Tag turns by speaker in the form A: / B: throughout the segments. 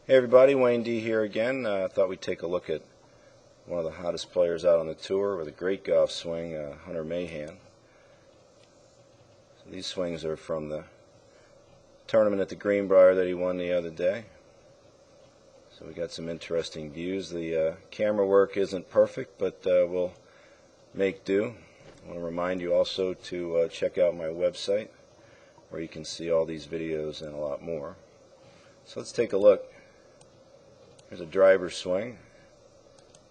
A: Hey everybody, Wayne D here again. Thought we'd take a look at one of the hottest players out on the tour with a great golf swing, Hunter Mahan. So these swings are from the tournament at the Greenbrier that he won the other day. So we got some interesting views. The camera work isn't perfect, but we'll make do. I want to remind you also to check out my website where you can see all these videos and a lot more. So let's take a look. Here's a driver swing.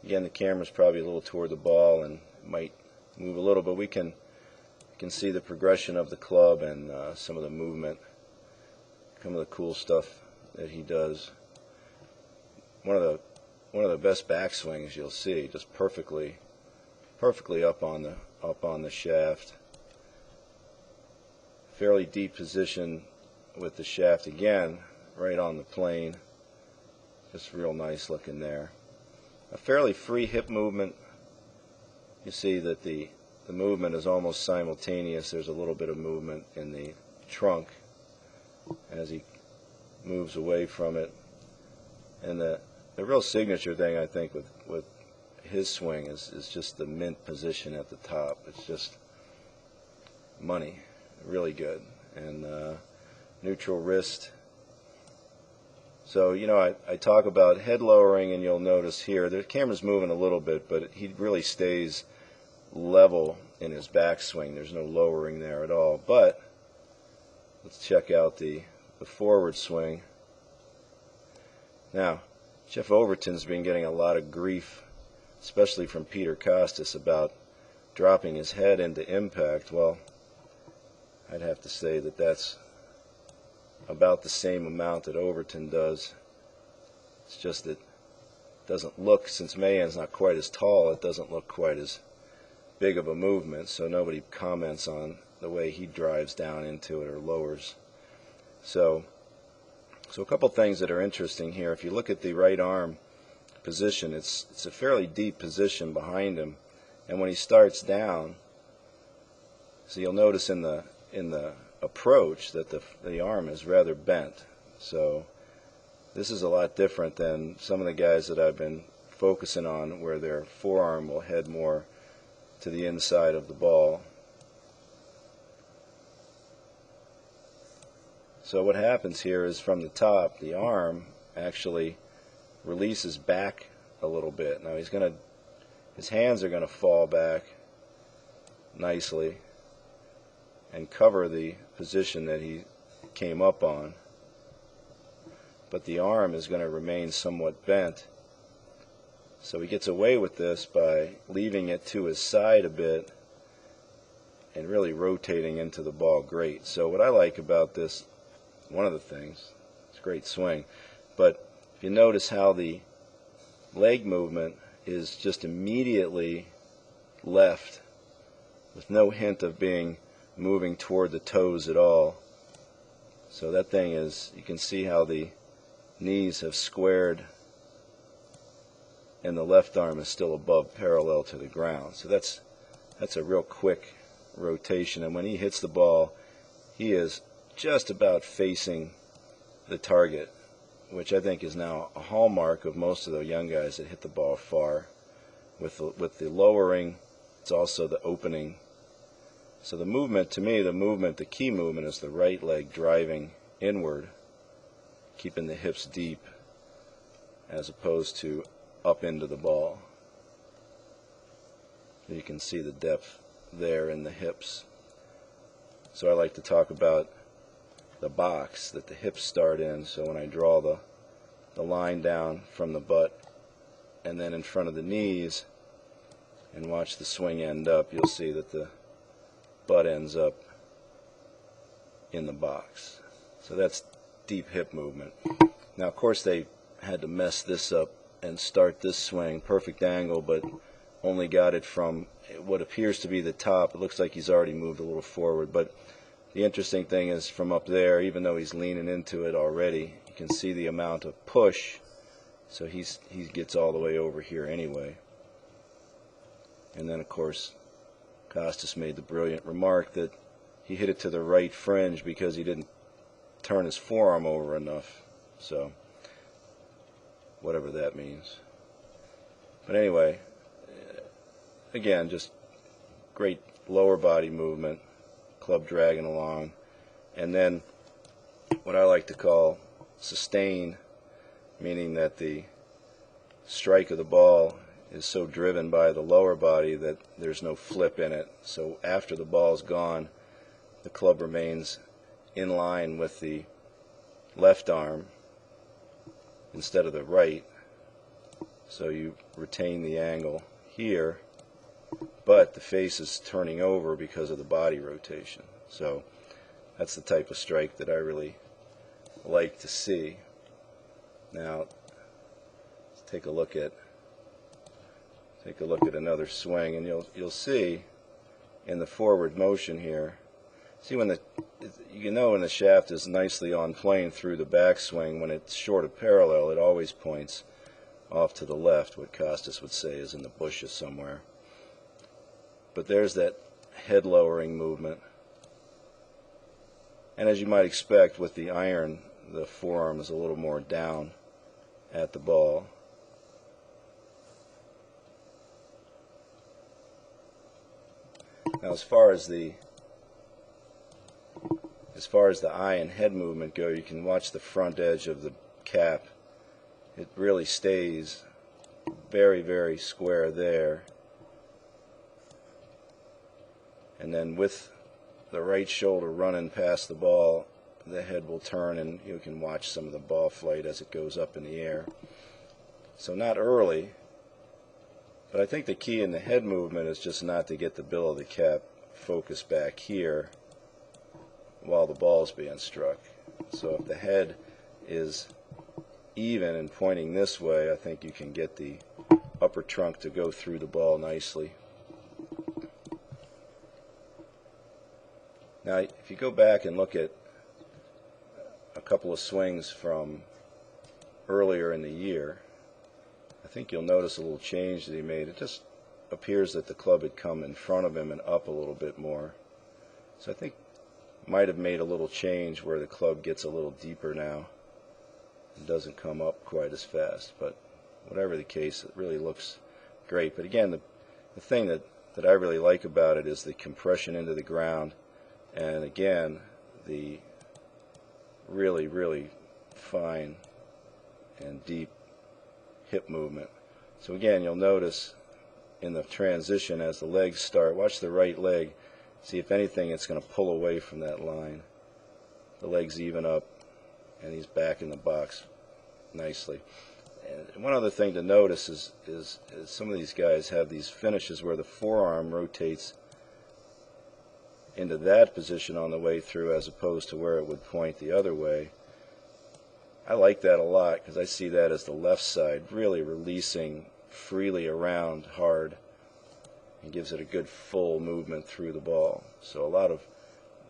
A: Again, the camera's probably a little toward the ball and might move a little, but we can see the progression of the club and some of the movement, some of the cool stuff that he does. One of the best backswings you'll see, just perfectly up on the shaft. Fairly deep position with the shaft again, right on the plane. Just real nice looking there. A fairly free hip movement. You see that the movement is almost simultaneous. There's a little bit of movement in the trunk as he moves away from it. And the real signature thing, I think, with his swing is just the mint position at the top. It's just money. Really good. And neutral wrist. So, you know, I talk about head lowering, and you'll notice here the camera's moving a little bit, but he really stays level in his backswing. There's no lowering there at all. But let's check out the forward swing. Now, Jeff Overton's been getting a lot of grief, especially from Peter Costas, about dropping his head into impact. Well, I'd have to say that that's about the same amount that Overton does. It's just that it doesn't look, since Mahan's not quite as tall, it doesn't look quite as big of a movement, so nobody comments on the way he drives down into it or lowers. So a couple things that are interesting here. If you look at the right arm position, it's a fairly deep position behind him, and when he starts down, so you'll notice in the approach that the arm is rather bent. So this is a lot different than some of the guys that I've been focusing on, where their forearm will head more to the inside of the ball. So what happens here is, from the top, the arm actually releases back a little bit. Now his hands are going to fall back nicely and cover the position that he came up on, but the arm is going to remain somewhat bent. So he gets away with this by leaving it to his side a bit and really rotating into the ball great. So what I like about this, one of the things, it's a great swing, but if you notice how the leg movement is just immediately left with no hint of being moving toward the toes at all. So that thing is, you can see how the knees have squared and the left arm is still above, parallel to the ground. So that's a real quick rotation, and when he hits the ball, he is just about facing the target, which I think is now a hallmark of most of the young guys that hit the ball far. With the lowering, it's also the opening. So the movement, to me, the key movement is the right leg driving inward, keeping the hips deep as opposed to up into the ball. You can see the depth there in the hips. So I like to talk about the box that the hips start in. So when I draw the line down from the butt and then in front of the knees and watch the swing end up, you'll see that the butt ends up in the box. So that's deep hip movement. Now, of course, they had to mess this up and start this swing perfect angle, but only got it from what appears to be the top. It looks like he's already moved a little forward, but the interesting thing is, from up there, even though he's leaning into it already, you can see the amount of push. So he gets all the way over here anyway. And then, of course, Costas made the brilliant remark that he hit it to the right fringe because he didn't turn his forearm over enough. So whatever that means. But anyway, again, just great lower body movement, club dragging along, and then what I like to call sustain, meaning that the strike of the ball is so driven by the lower body that there's no flip in it. So after the ball's gone, the club remains in line with the left arm instead of the right. So you retain the angle here, but the face is turning over because of the body rotation. So that's the type of strike that I really like to see. Now let's take a look at another swing, and you'll see in the forward motion here. See when you know when the shaft is nicely on plane through the backswing. When it's short of parallel, it always points off to the left. What Costas would say is in the bushes somewhere. But there's that head lowering movement, and as you might expect with the iron, the forearm is a little more down at the ball. Now as far as the eye and head movement go, you can watch the front edge of the cap. It really stays very, very square there. And then with the right shoulder running past the ball, the head will turn, and you can watch some of the ball flight as it goes up in the air. So not early, but I think the key in the head movement is just not to get the bill of the cap focused back here while the ball's being struck. So if the head is even and pointing this way, I think you can get the upper trunk to go through the ball nicely. Now if you go back and look at a couple of swings from earlier in the year, I think you'll notice a little change that he made. It just appears that the club had come in front of him and up a little bit more. So I think might have made a little change where the club gets a little deeper now and doesn't come up quite as fast. But whatever the case, it really looks great. But again, the thing that I really like about it is the compression into the ground, and again the really, really fine and deep hip movement. So again, you'll notice in the transition as the legs start, watch the right leg. See if anything it's going to pull away from that line. The legs even up, and he's back in the box nicely. And one other thing to notice is some of these guys have these finishes where the forearm rotates into that position on the way through as opposed to where it would point the other way. I like that a lot because I see that as the left side really releasing freely around hard and gives it a good full movement through the ball. So a lot of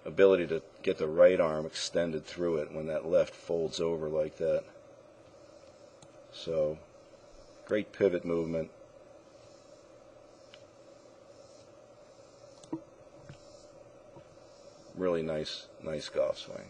A: ability to get the right arm extended through it when that left folds over like that. So great pivot movement. Really nice golf swing.